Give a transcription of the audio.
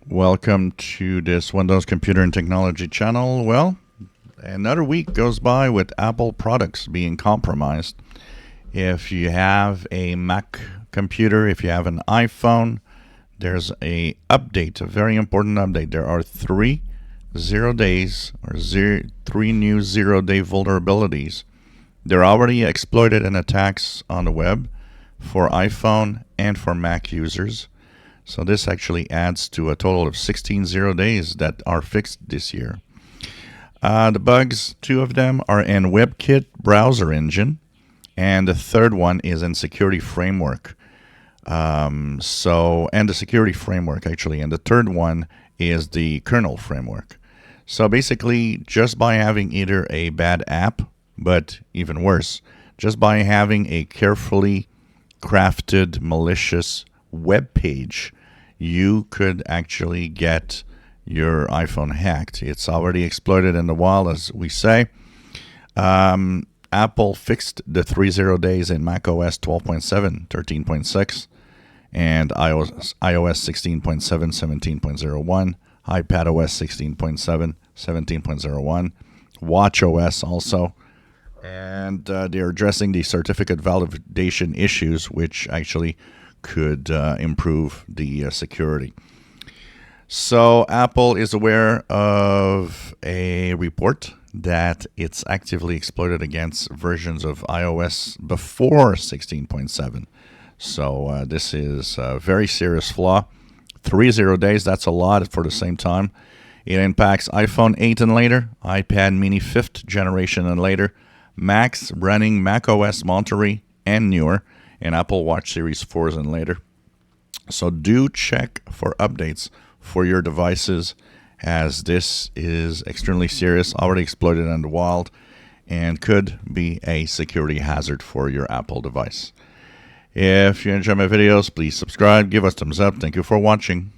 Welcome to this Windows Computer and Technology channel. Well, another week goes by with Apple products being compromised. If you have a Mac computer, if you have an iPhone, there's a update, a very important update. There are three three new zero-day vulnerabilities. They're already exploited in attacks on the web for iPhone and for Mac users. So this actually adds to a total of 16 zero days that are fixed this year. The bugs, two of them are in WebKit browser engine, and the third one is in security framework. And the security framework actually, and the third one is the kernel framework. So basically, just by having either a bad app, but even worse, just by having a carefully crafted malicious web page, you could actually get your iPhone hacked. It's already exploited in the wild, as we say. Apple fixed the 3.0 days in macOS 12.7, 13.6, and iOS 16.7, 17.01, iPadOS 16.7, 17.01, watchOS also. And they're addressing the certificate validation issues, which actually could improve the security. So Apple is aware of a report that it's actively exploited against versions of iOS before 16.7. So this is a very serious flaw. 3.0 days, that's a lot for the same time. It impacts iPhone 8 and later, iPad mini 5th generation and later, Macs running macOS Monterey and newer, and Apple Watch Series 4s and later. So do check for updates for your devices, as this is extremely serious, already exploited in the wild, and could be a security hazard for your Apple device. If you enjoy my videos, please subscribe, give us a thumbs up. Thank you for watching.